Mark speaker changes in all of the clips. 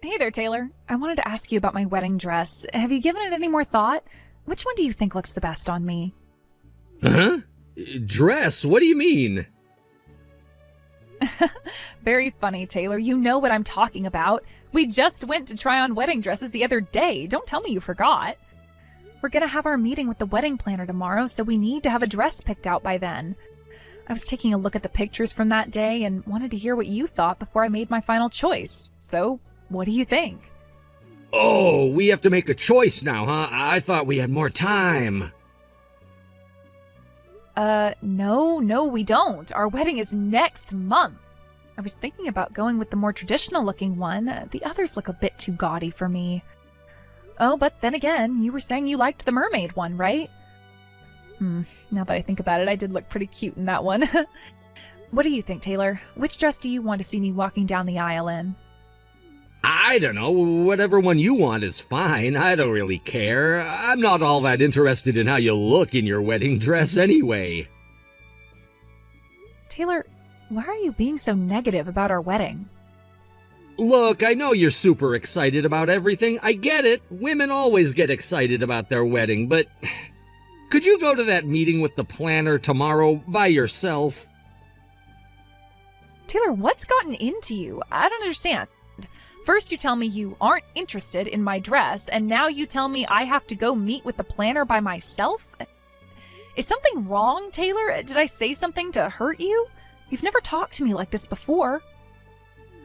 Speaker 1: Hey there, Taylor. I wanted to ask you about my wedding dress. Have you given it any more thought? Which one do you think looks the best on me?
Speaker 2: Huh? Dress? What do you mean?
Speaker 1: Very funny, Taylor. You know what I'm talking about. We just went to try on wedding dresses the other day. Don't tell me you forgot. We're gonna have our meeting with the wedding planner tomorrow, so we need to have a dress picked out by then. I was taking a look at the pictures from that day and wanted to hear what you thought before I made my final choice. So, what do you think?
Speaker 2: Oh, we have to make a choice now, huh? I thought we had more time.
Speaker 1: No, we don't. Our wedding is next month. I was thinking about going with the more traditional looking one. The others look a bit too gaudy for me. Oh, but then again, you were saying you liked the mermaid one, right? Now that I think about it, I did look pretty cute in that one. What do you think, Taylor? Which dress do you want to see me walking down the aisle in?
Speaker 2: I don't know. Whatever one you want is fine. I don't really care. I'm not all that interested in how you look in your wedding dress anyway.
Speaker 1: Taylor, why are you being so negative about our wedding?
Speaker 2: Look, I know you're super excited about everything. I get it. Women always get excited about their wedding, but could you go to that meeting with the planner tomorrow by yourself?
Speaker 1: Taylor, what's gotten into you? I don't understand. First you tell me you aren't interested in my dress, and now you tell me I have to go meet with the planner by myself? Is something wrong, Taylor? Did I say something to hurt you? You've never talked to me like this before.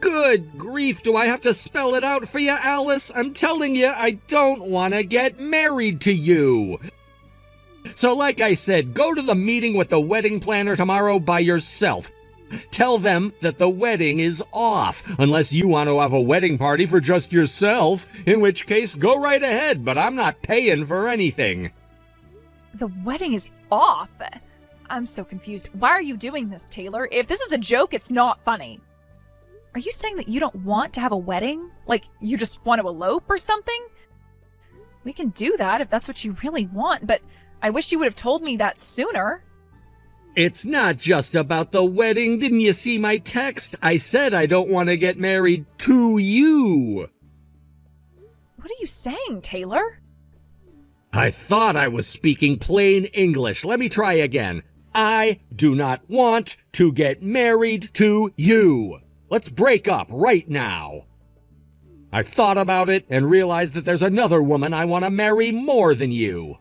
Speaker 2: Good grief, do I have to spell it out for you, Alice? I'm telling you, I don't want to get married to you. So like I said, go to the meeting with the wedding planner tomorrow by yourself. Tell them that the wedding is off, unless you want to have a wedding party for just yourself, in which case go right ahead, but I'm not paying for anything.
Speaker 1: The wedding is off? I'm so confused. Why are you doing this, Taylor? If this is a joke, it's not funny. Are you saying that you don't want to have a wedding? Like, you just want to elope or something? We can do that if that's what you really want, but I wish you would have told me that sooner.
Speaker 2: It's not just about the wedding. Didn't you see my text? I said I don't want to get married to you.
Speaker 1: What are you saying, Taylor?
Speaker 2: I thought I was speaking plain English. Let me try again. I do not want to get married to you. Let's break up right now. I thought about it and realized that there's another woman I want to marry more than you.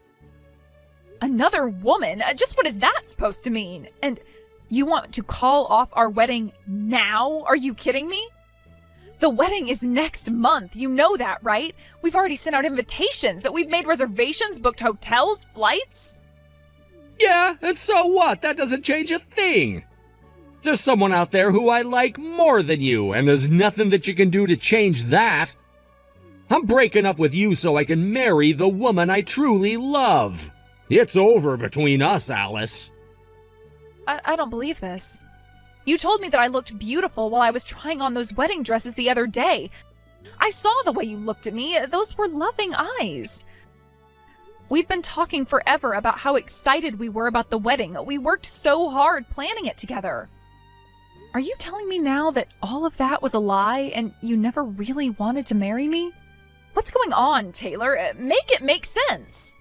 Speaker 1: Another woman? Just what is that supposed to mean? And you want to call off our wedding now? Are you kidding me? The wedding is next month. You know that, right? We've already sent out invitations. We've made reservations, booked hotels, flights.
Speaker 2: Yeah, and so what? That doesn't change a thing. There's someone out there who I like more than you, and there's nothing that you can do to change that. I'm breaking up with you so I can marry the woman I truly love. It's over between us, Alice.
Speaker 1: I don't believe this. You told me that I looked beautiful while I was trying on those wedding dresses the other day. I saw the way you looked at me. Those were loving eyes. We've been talking forever about how excited we were about the wedding. We worked so hard planning it together. Are you telling me now that all of that was a lie and you never really wanted to marry me? What's going on, Taylor? Make it make sense.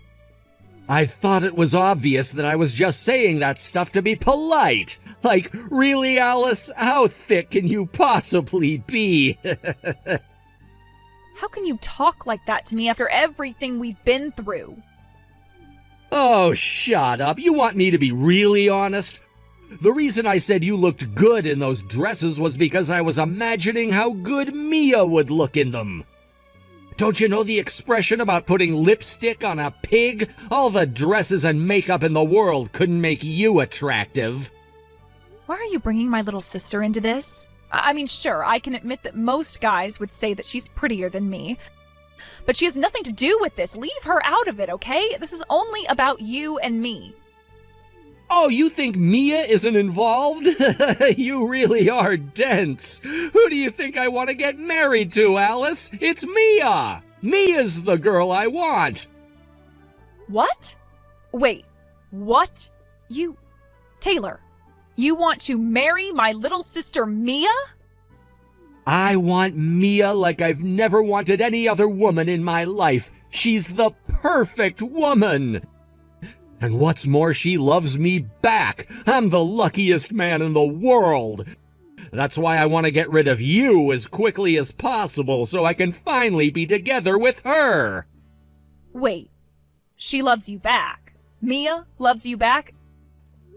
Speaker 2: I thought it was obvious that I was just saying that stuff to be polite. Like, really, Alice? How thick can you possibly be?
Speaker 1: How can you talk like that to me after everything we've been through?
Speaker 2: Oh, shut up. You want me to be really honest? The reason I said you looked good in those dresses was because I was imagining how good Mia would look in them. Don't you know the expression about putting lipstick on a pig? All the dresses and makeup in the world couldn't make you attractive.
Speaker 1: Why are you bringing my little sister into this? I mean, sure, I can admit that most guys would say that she's prettier than me. But she has nothing to do with this. Leave her out of it, okay? This is only about you and me.
Speaker 2: Oh, you think Mia isn't involved? You really are dense. Who do you think I want to get married to, Alice? It's Mia! Mia's the girl I want.
Speaker 1: What? Wait, what? Taylor, you want to marry my little sister Mia?
Speaker 2: I want Mia like I've never wanted any other woman in my life. She's the perfect woman. And what's more, she loves me back. I'm the luckiest man in the world. That's why I want to get rid of you as quickly as possible so I can finally be together with her.
Speaker 1: Wait, she loves you back? Mia loves you back?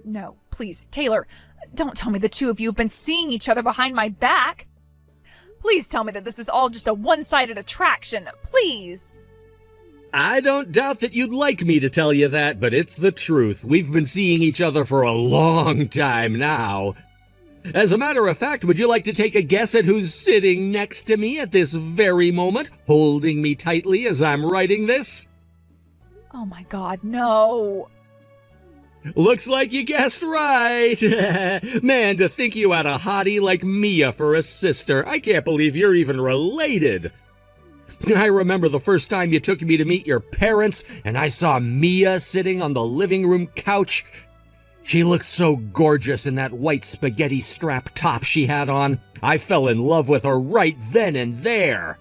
Speaker 1: No, please, Taylor, don't tell me the two of you have been seeing each other behind my back. Please tell me that this is all just a one-sided attraction, please.
Speaker 2: I don't doubt that you'd like me to tell you that, but it's the truth. We've been seeing each other for a long time now. As a matter of fact, would you like to take a guess at who's sitting next to me at this very moment, holding me tightly as I'm writing this?
Speaker 1: Oh my God, no.
Speaker 2: Looks like you guessed right. Man, to think you had a hottie like Mia for a sister. I can't believe you're even related. I remember the first time you took me to meet your parents, and I saw Mia sitting on the living room couch. She looked so gorgeous in that white spaghetti strap top she had on. I fell in love with her right then and there.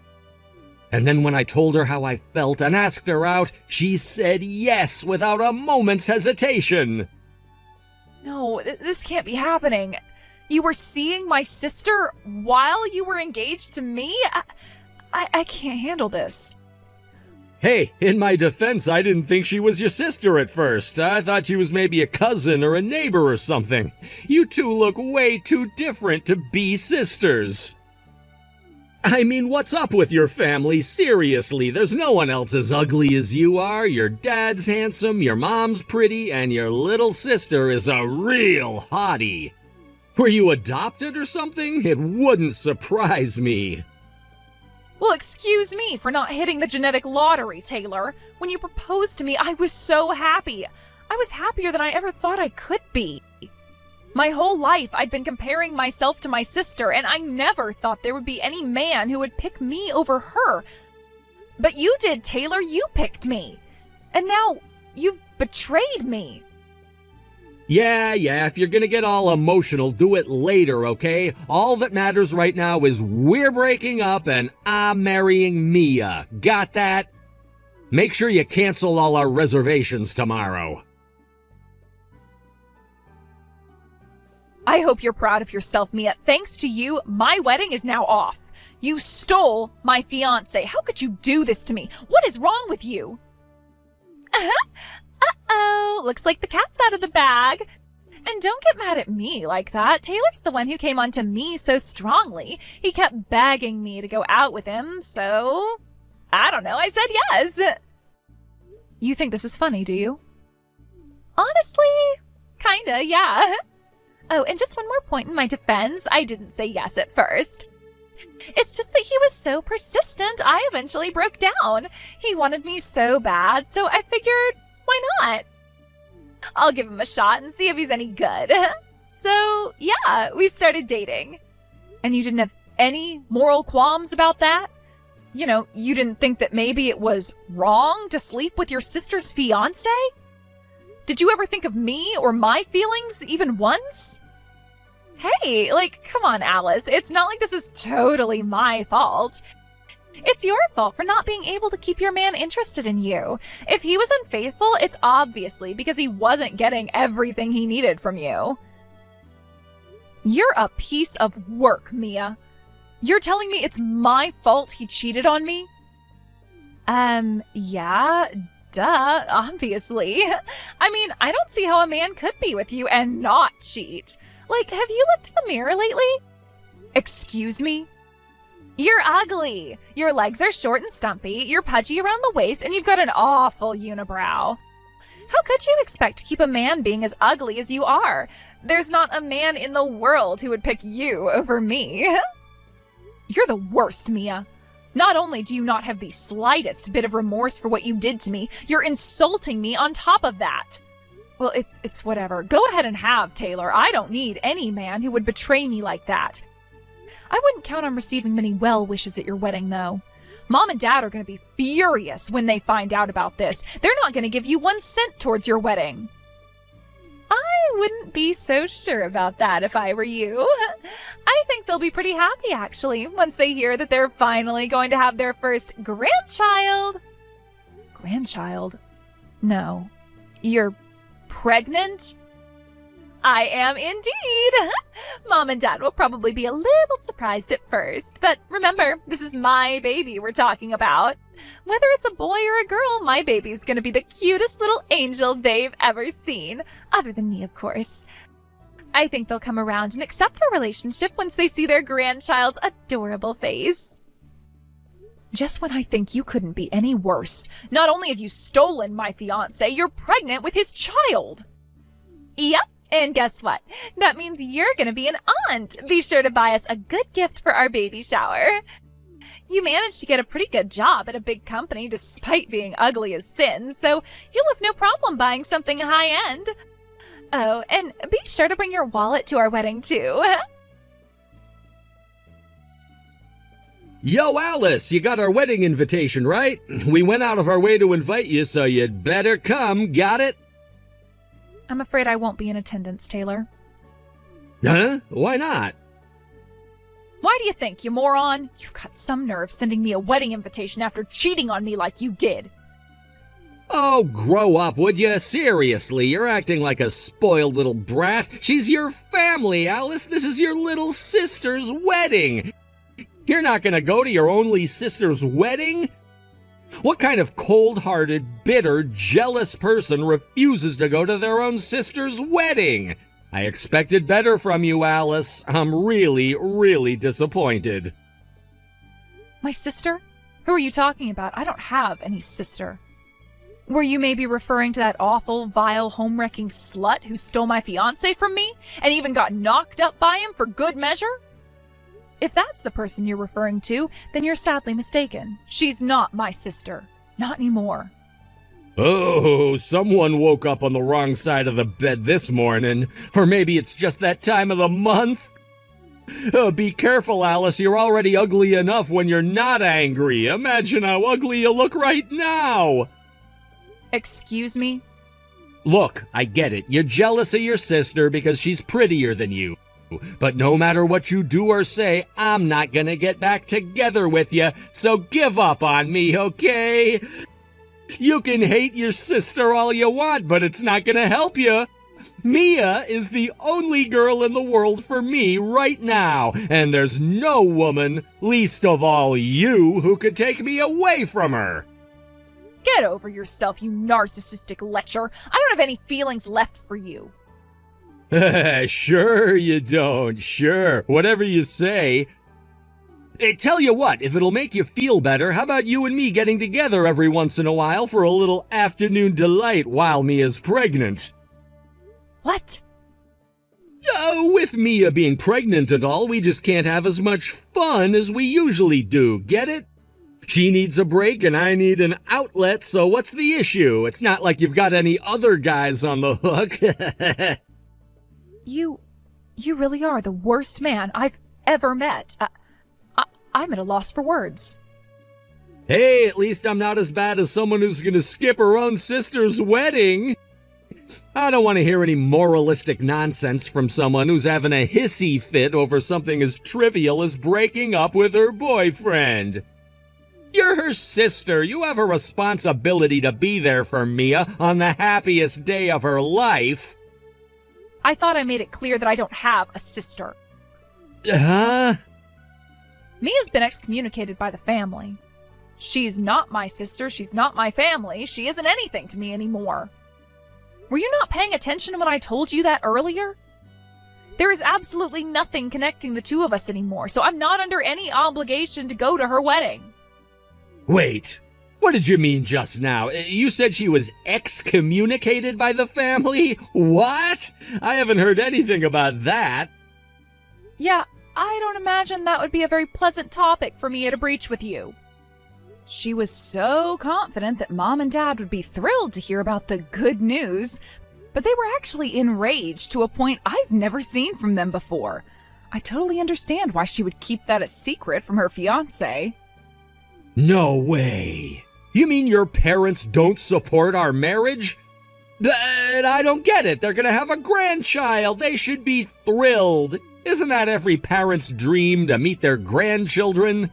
Speaker 2: And then when I told her how I felt and asked her out, she said yes without a moment's hesitation.
Speaker 1: No, this can't be happening. You were seeing my sister while you were engaged to me? I can't handle this.
Speaker 2: Hey, in my defense, I didn't think she was your sister at first. I thought she was maybe a cousin or a neighbor or something. You two look way too different to be sisters. I mean, what's up with your family? Seriously, there's no one else as ugly as you are. Your dad's handsome, your mom's pretty, and your little sister is a real hottie. Were you adopted or something? It wouldn't surprise me.
Speaker 1: Well, excuse me for not hitting the genetic lottery, Taylor. When you proposed to me, I was so happy. I was happier than I ever thought I could be. My whole life, I'd been comparing myself to my sister, and I never thought there would be any man who would pick me over her. But you did, Taylor. You picked me. And now you've betrayed me.
Speaker 2: Yeah, if you're gonna get all emotional, do it later, okay? All that matters right now is we're breaking up and I'm marrying Mia. Got that? Make sure you cancel all our reservations tomorrow.
Speaker 1: I hope you're proud of yourself, Mia. Thanks to you, my wedding is now off. You stole my fiancé. How could you do this to me? What is wrong with you? Uh-oh, looks like the cat's out of the bag. And don't get mad at me like that. Taylor's the one who came on to me so strongly. He kept begging me to go out with him, so I don't know, I said yes. You think this is funny, do you? Honestly, kinda, yeah. Oh, and just one more point in my defense, I didn't say yes at first. It's just that he was so persistent, I eventually broke down. He wanted me so bad, so I figured, why not? I'll give him a shot and see if he's any good. So, yeah, we started dating. And you didn't have any moral qualms about that? You know, you didn't think that maybe it was wrong to sleep with your sister's fiancé? Did you ever think of me or my feelings even once? Hey, like, come on, Alice. It's not like this is totally my fault. It's your fault for not being able to keep your man interested in you. If he was unfaithful, it's obviously because he wasn't getting everything he needed from you. You're a piece of work, Mia. You're telling me it's my fault he cheated on me? Yeah, duh, obviously. I mean, I don't see how a man could be with you and not cheat. Like, have you looked in the mirror lately? Excuse me? You're ugly. Your legs are short and stumpy, you're pudgy around the waist, and you've got an awful unibrow. How could you expect to keep a man being as ugly as you are? There's not a man in the world who would pick you over me. You're the worst, Mia. Not only do you not have the slightest bit of remorse for what you did to me, you're insulting me on top of that. Well, it's whatever. Go ahead and have, Taylor. I don't need any man who would betray me like that. I wouldn't count on receiving many well wishes at your wedding, though. Mom and Dad are going to be furious when they find out about this. They're not going to give you 1 cent towards your wedding. I I wouldn't be so sure about that if I were you. I think they'll be pretty happy, actually, once they hear that they're finally going to have their first grandchild. Grandchild? No. You're pregnant? I am indeed. Mom and Dad will probably be a little surprised at first, but remember, this is my baby we're talking about. Whether it's a boy or a girl, my baby's gonna be the cutest little angel they've ever seen. Other than me, of course. I think they'll come around and accept our relationship once they see their grandchild's adorable face. Just when I think you couldn't be any worse, not only have you stolen my fiancé, you're pregnant with his child. Yep. And guess what? That means you're gonna be an aunt. Be sure to buy us a good gift for our baby shower. You managed to get a pretty good job at a big company despite being ugly as sin, so you'll have no problem buying something high-end. Oh, and be sure to bring your wallet to our wedding, too.
Speaker 2: Yo, Alice, you got our wedding invitation, right? We went out of our way to invite you, so you'd better come. Got it?
Speaker 1: I'm afraid I won't be in attendance, Taylor.
Speaker 2: Huh? Why not?
Speaker 1: Why do you think, you moron? You've got some nerve sending me a wedding invitation after cheating on me like you did.
Speaker 2: Oh, grow up, would you? Seriously, you're acting like a spoiled little brat. She's your family, Alice. This is your little sister's wedding. You're not gonna go to your only sister's wedding? What kind of cold-hearted, bitter, jealous person refuses to go to their own sister's wedding? I expected better from you, Alice. I'm really, really disappointed.
Speaker 1: My sister? Who are you talking about? I don't have any sister. Were you maybe referring to that awful, vile, home-wrecking slut who stole my fiancé from me and even got knocked up by him for good measure? If that's the person you're referring to, then you're sadly mistaken. She's not my sister. Not anymore.
Speaker 2: Oh, someone woke up on the wrong side of the bed this morning. Or maybe it's just that time of the month. Be careful, Alice. You're already ugly enough when you're not angry. Imagine how ugly you look right now.
Speaker 1: Excuse me?
Speaker 2: Look, I get it. You're jealous of your sister because she's prettier than you. But no matter what you do or say, I'm not gonna get back together with you, so give up on me, okay? You can hate your sister all you want, but it's not gonna help you. Mia is the only girl in the world for me right now, and there's no woman, least of all you, who could take me away from her.
Speaker 1: Get over yourself, you narcissistic lecher. I don't have any feelings left for you.
Speaker 2: Sure you don't, sure. Whatever you say. Hey, tell you what, if it'll make you feel better, how about you and me getting together every once in a while for a little afternoon delight while Mia's pregnant?
Speaker 1: What?
Speaker 2: With Mia being pregnant and all, we just can't have as much fun as we usually do, get it? She needs a break and I need an outlet, so what's the issue? It's not like you've got any other guys on the hook.
Speaker 1: You really are the worst man I've ever met. I'm at a loss for words.
Speaker 2: Hey, at least I'm not as bad as someone who's gonna skip her own sister's wedding. I don't want to hear any moralistic nonsense from someone who's having a hissy fit over something as trivial as breaking up with her boyfriend. You're her sister. You have a responsibility to be there for Mia on the happiest day of her life.
Speaker 1: I thought I made it clear that I don't have a sister.
Speaker 2: Huh?
Speaker 1: Mia's been excommunicated by the family. She's not my sister, she's not my family, she isn't anything to me anymore. Were you not paying attention when I told you that earlier? There is absolutely nothing connecting the two of us anymore, so I'm not under any obligation to go to her wedding.
Speaker 2: Wait, what did you mean just now? You said she was excommunicated by the family? What? I haven't heard anything about that.
Speaker 1: Yeah, I don't imagine that would be a very pleasant topic for Mia to breach with you. She was so confident that Mom and Dad would be thrilled to hear about the good news, but they were actually enraged to a point I've never seen from them before. I totally understand why she would keep that a secret from her fiancé.
Speaker 2: No way. You mean your parents don't support our marriage? But I don't get it. They're gonna have a grandchild. They should be thrilled. Isn't that every parent's dream, to meet their grandchildren?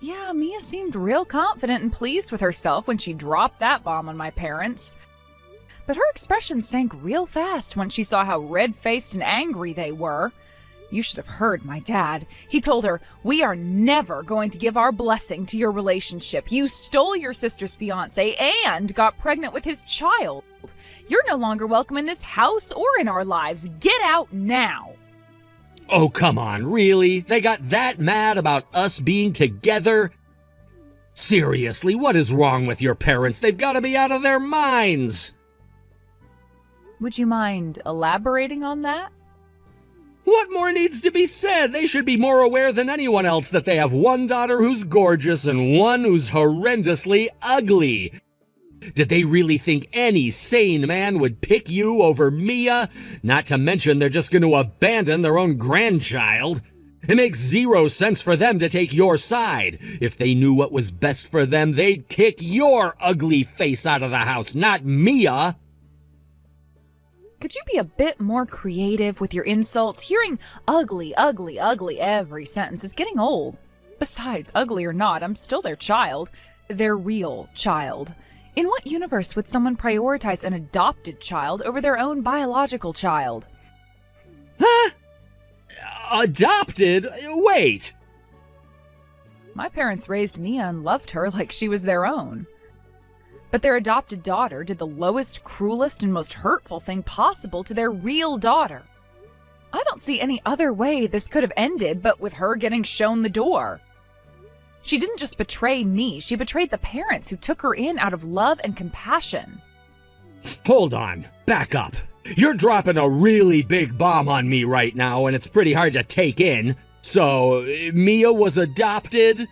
Speaker 1: Yeah, Mia seemed real confident and pleased with herself when she dropped that bomb on my parents. But her expression sank real fast when she saw how red-faced and angry they were. You should have heard my dad. He told her, "We are never going to give our blessing to your relationship. You stole your sister's fiancé and got pregnant with his child. You're no longer welcome in this house or in our lives. Get out now."
Speaker 2: Oh, come on, really? They got that mad about us being together? Seriously, what is wrong with your parents? They've got to be out of their minds.
Speaker 1: Would you mind elaborating on that?
Speaker 2: What more needs to be said? They should be more aware than anyone else that they have one daughter who's gorgeous and one who's horrendously ugly. Did they really think any sane man would pick you over Mia? Not to mention they're just going to abandon their own grandchild. It makes zero sense for them to take your side. If they knew what was best for them, they'd kick your ugly face out of the house, not Mia.
Speaker 1: Could you be a bit more creative with your insults? Hearing ugly, ugly, ugly every sentence is getting old. Besides, ugly or not, I'm still their child. Their real child. In what universe would someone prioritize an adopted child over their own biological child?
Speaker 2: Huh? Adopted? Wait.
Speaker 1: My parents raised Mia and loved her like she was their own. But their adopted daughter did the lowest, cruelest, and most hurtful thing possible to their real daughter. I don't see any other way this could have ended but with her getting shown the door. She didn't just betray me, she betrayed the parents who took her in out of love and compassion.
Speaker 2: Hold on, back up. You're dropping a really big bomb on me right now, and it's pretty hard to take in. So, Mia was adopted?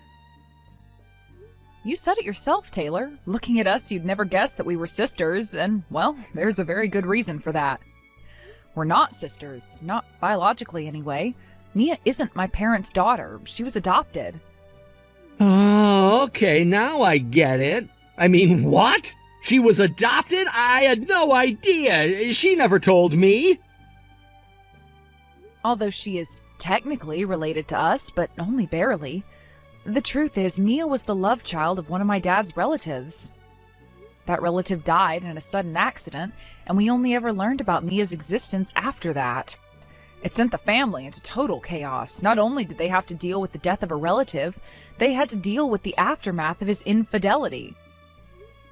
Speaker 1: You said it yourself, Taylor. Looking at us, you'd never guess that we were sisters, and, well, there's a very good reason for that. We're not sisters, not biologically anyway. Mia isn't my parents' daughter. She was adopted.
Speaker 2: Oh, okay, now I get it. I mean, what? She was adopted? I had no idea. She never told me.
Speaker 1: Although she is technically related to us, but only barely. The truth is, Mia was the love child of one of my dad's relatives. That relative died in a sudden accident, and we only ever learned about Mia's existence after that. It sent the family into total chaos. Not only did they have to deal with the death of a relative, they had to deal with the aftermath of his infidelity.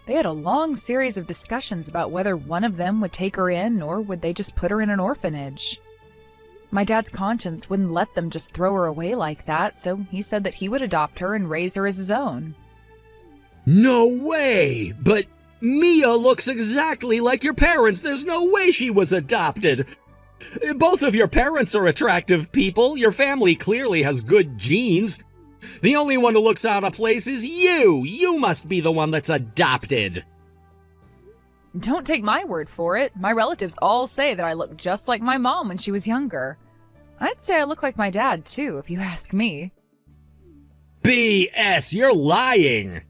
Speaker 1: They had a long series of discussions about whether one of them would take her in or would they just put her in an orphanage. My dad's conscience wouldn't let them just throw her away like that, so he said that he would adopt her and raise her as his own.
Speaker 2: No way! But Mia looks exactly like your parents. There's no way she was adopted. Both of your parents are attractive people. Your family clearly has good genes. The only one who looks out of place is you. You must be the one that's adopted.
Speaker 1: Don't take my word for it. My relatives all say that I look just like my mom when she was younger. I'd say I look like my dad, too, if you ask me.
Speaker 2: BS, you're lying.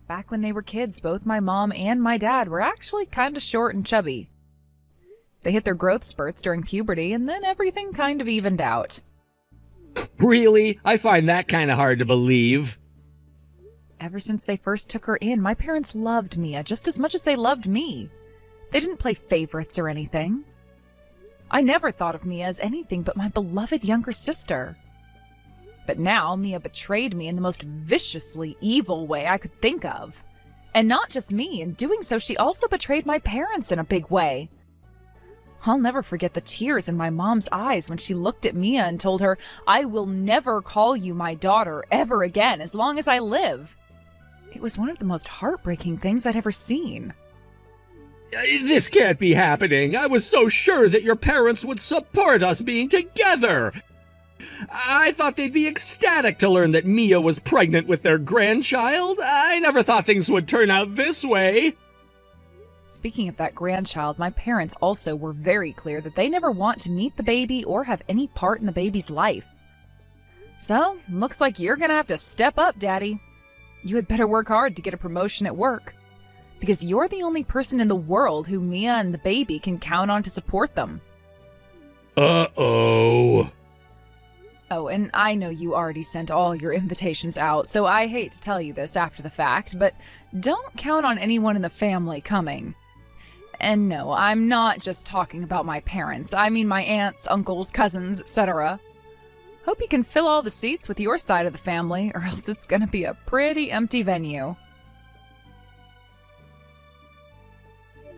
Speaker 1: Back when they were kids, both my mom and my dad were actually kind of short and chubby. They hit their growth spurts during puberty, and then everything kind of evened out.
Speaker 2: Really? I find that kind of hard to believe.
Speaker 1: Ever since they first took her in, my parents loved Mia just as much as they loved me. They didn't play favorites or anything. I never thought of Mia as anything but my beloved younger sister. But now, Mia betrayed me in the most viciously evil way I could think of. And not just me, in doing so, she also betrayed my parents in a big way. I'll never forget the tears in my mom's eyes when she looked at Mia and told her, "I will never call you my daughter ever again as long as I live." It was one of the most heartbreaking things I'd ever seen.
Speaker 2: This can't be happening. I was so sure that your parents would support us being together. I thought they'd be ecstatic to learn that Mia was pregnant with their grandchild. I never thought things would turn out this way.
Speaker 1: Speaking of that grandchild, my parents also were very clear that they never want to meet the baby or have any part in the baby's life. So, looks like you're gonna have to step up, Daddy. You had better work hard to get a promotion at work. because you're the only person in the world who Mia and the baby can count on to support them.
Speaker 2: Uh-oh.
Speaker 1: Oh, and I know you already sent all your invitations out, so I hate to tell you this after the fact, but don't count on anyone in the family coming. And no, I'm not just talking about my parents. I mean my aunts, uncles, cousins, etc. Hope you can fill all the seats with your side of the family, or else it's gonna be a pretty empty venue.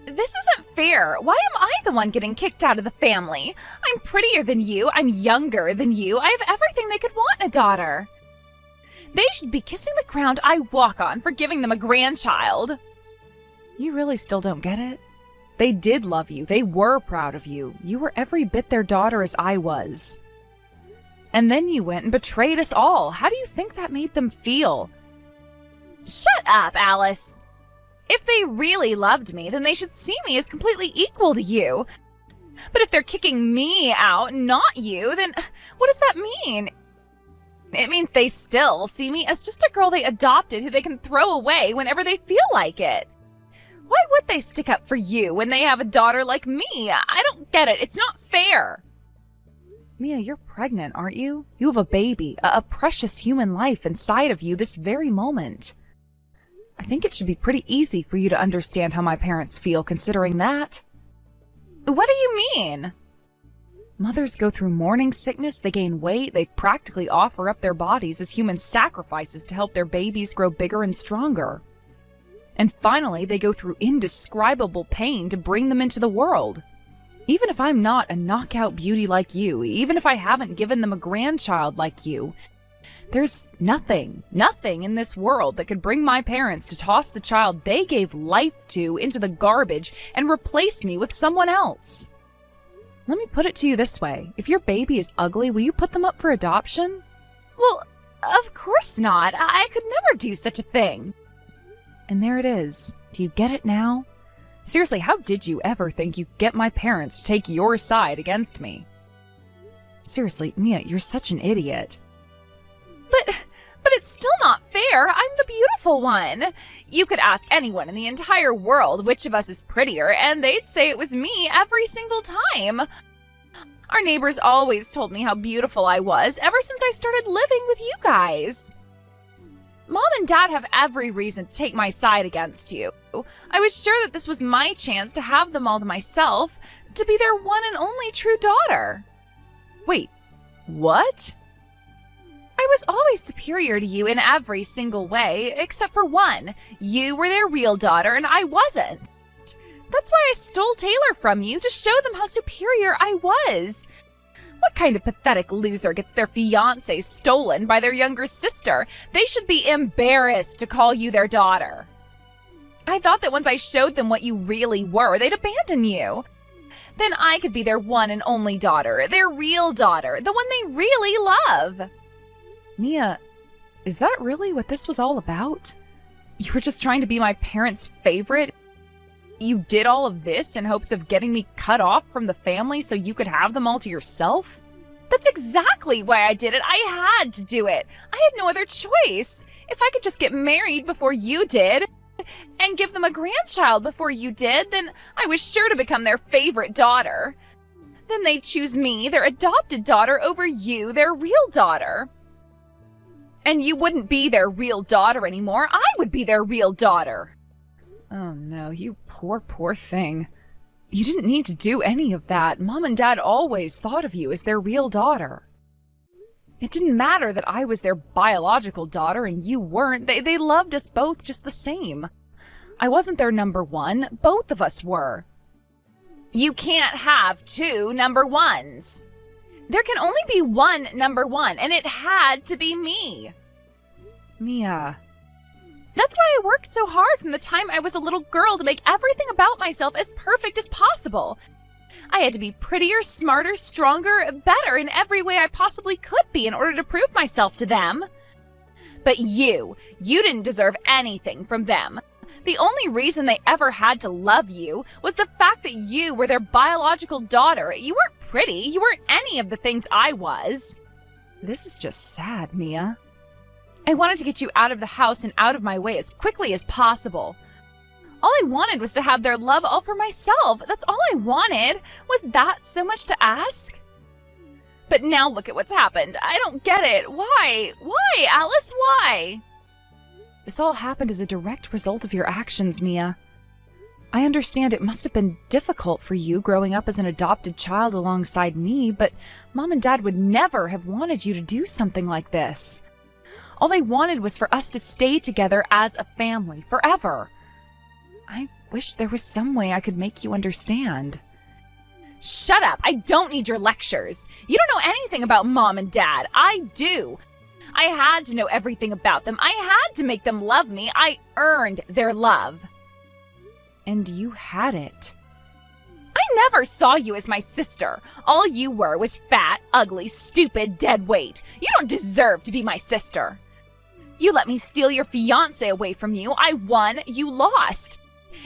Speaker 1: This isn't fair. Why am I the one getting kicked out of the family? I'm prettier than you. I'm younger than you. I have everything they could want in a daughter. They should be kissing the ground I walk on for giving them a grandchild. You really still don't get it? They did love you. They were proud of you. You were every bit their daughter as I was. And then you went and betrayed us all. How do you think that made them feel? Shut up, Alice. If they really loved me, then they should see me as completely equal to you. But if they're kicking me out, not you, then what does that mean? It means they still see me as just a girl they adopted who they can throw away whenever they feel like it. Why would they stick up for you when they have a daughter like me? I don't get it. It's not fair. Mia, you're pregnant, aren't you? You have a baby, a precious human life inside of you this very moment. I think it should be pretty easy for you to understand how my parents feel considering that. What do you mean? Mothers go through morning sickness, they gain weight, they practically offer up their bodies as human sacrifices to help their babies grow bigger and stronger. And finally, they go through indescribable pain to bring them into the world. Even if I'm not a knockout beauty like you, even if I haven't given them a grandchild like you, there's nothing in this world that could bring my parents to toss the child they gave life to into the garbage and replace me with someone else. Let me put it to you this way. If your baby is ugly, will you put them up for adoption? Well, of course not. I could never do such a thing. And there it is. Do you get it now? Seriously, how did you ever think you'd get my parents to take your side against me? Seriously, Mia, you're such an idiot. But it's still not fair. I'm the beautiful one. You could ask anyone in the entire world which of us is prettier, and they'd say it was me every single time. Our neighbors always told me how beautiful I was ever since I started living with you guys. Mom and Dad have every reason to take my side against you. I was sure that this was my chance to have them all to myself, to be their one and only true daughter. Wait, what? I was always superior to you in every single way, except for one. You were their real daughter and I wasn't. That's why I stole Taylor from you, to show them how superior I was. What kind of pathetic loser gets their fiancé stolen by their younger sister? They should be embarrassed to call you their daughter. I thought that once I showed them what you really were, they'd abandon you. Then I could be their one and only daughter, their real daughter, the one they really love. Mia, is that really what this was all about? You were just trying to be my parents' favorite? You did all of this in hopes of getting me cut off from the family so you could have them all to yourself? That's exactly why I did it. I had to do it. I had no other choice. If I could just get married before you did, and give them a grandchild before you did, then I was sure to become their favorite daughter. Then they'd choose me, their adopted daughter, over you, their real daughter. And you wouldn't be their real daughter anymore. I would be their real daughter. Oh no, you poor thing. You didn't need to do any of that. Mom and Dad always thought of you as their real daughter. It didn't matter that I was their biological daughter and you weren't. They loved us both just the same. I wasn't their number one. Both of us were. You can't have two number ones. There can only be one number one, and it had to be me. Mia. That's why I worked so hard from the time I was a little girl to make everything about myself as perfect as possible. I had to be prettier, smarter, stronger, better in every way I possibly could be in order to prove myself to them. But you didn't deserve anything from them. The only reason they ever had to love you was the fact that you were their biological daughter. You weren't pretty. You weren't any of the things I was. This is just sad, Mia. I wanted to get you out of the house and out of my way as quickly as possible. All I wanted was to have their love all for myself. That's all I wanted. Was that so much to ask? But now look at what's happened. I don't get it. Why? Why, Alice? Why? This all happened as a direct result of your actions, Mia. I understand it must have been difficult for you growing up as an adopted child alongside me, but Mom and Dad would never have wanted you to do something like this. All they wanted was for us to stay together as a family forever. I wish there was some way I could make you understand. Shut up! I don't need your lectures. You don't know anything about Mom and Dad. I do. I had to know everything about them. I had to make them love me. I earned their love. And you had it. I never saw you as my sister. All you were was fat, ugly, stupid, dead weight. You don't deserve to be my sister. You let me steal your fiancé away from you. I won, you lost.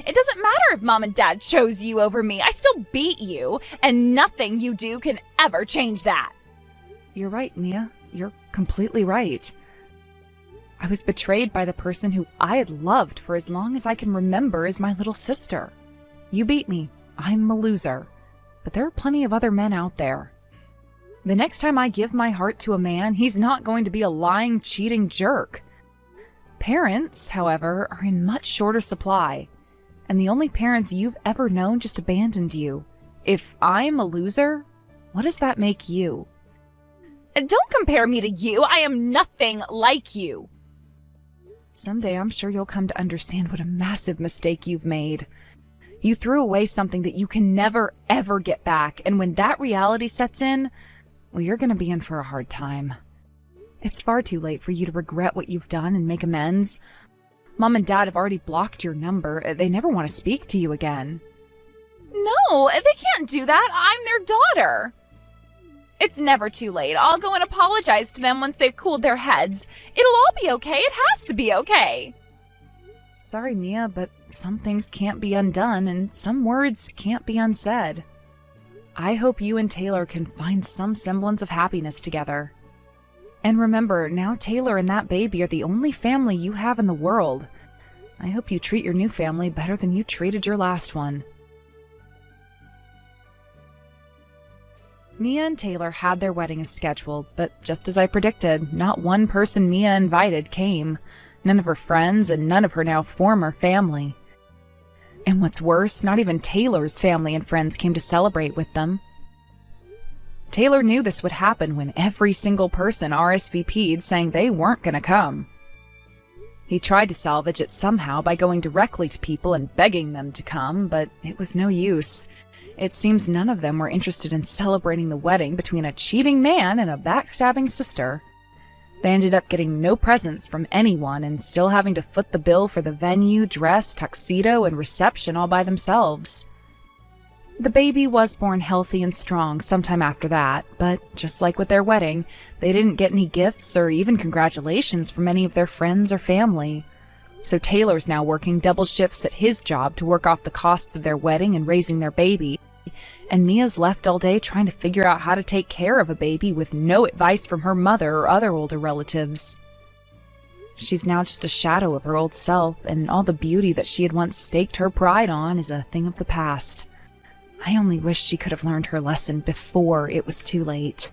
Speaker 1: It doesn't matter if Mom and Dad chose you over me. I still beat you, and nothing you do can ever change that. You're right, Mia. You're completely right. I was betrayed by the person who I had loved for as long as I can remember as my little sister. You beat me. I'm a loser. But there are plenty of other men out there. The next time I give my heart to a man, he's not going to be a lying, cheating jerk. Parents, however, are in much shorter supply. And the only parents you've ever known just abandoned you. If I'm a loser, what does that make you? Don't compare me to you. I am nothing like you. Someday I'm sure you'll come to understand what a massive mistake you've made. You threw away something that you can never, ever get back, and when that reality sets in, well, you're going to be in for a hard time. It's far too late for you to regret what you've done and make amends. Mom and Dad have already blocked your number. They never want to speak to you again. No, they can't do that. I'm their daughter. It's never too late. I'll go and apologize to them once they've cooled their heads. It'll all be okay. It has to be okay. Sorry, Mia, but some things can't be undone and some words can't be unsaid. I hope you and Taylor can find some semblance of happiness together. And remember, now Taylor and that baby are the only family you have in the world. I hope you treat your new family better than you treated your last one. Mia and Taylor had their wedding as scheduled, but just as I predicted, not one person Mia invited came. None of her friends and none of her now former family. And what's worse, not even Taylor's family and friends came to celebrate with them. Taylor knew this would happen when every single person RSVP'd saying they weren't going to come. He tried to salvage it somehow by going directly to people and begging them to come, but it was no use. It seems none of them were interested in celebrating the wedding between a cheating man and a backstabbing sister. They ended up getting no presents from anyone and still having to foot the bill for the venue, dress, tuxedo, and reception all by themselves. The baby was born healthy and strong sometime after that, but just like with their wedding, they didn't get any gifts or even congratulations from any of their friends or family. So Taylor's now working double shifts at his job to work off the costs of their wedding and raising their baby, and Mia's left all day trying to figure out how to take care of a baby with no advice from her mother or other older relatives. She's now just a shadow of her old self, and all the beauty that she had once staked her pride on is a thing of the past. I only wish she could have learned her lesson before it was too late.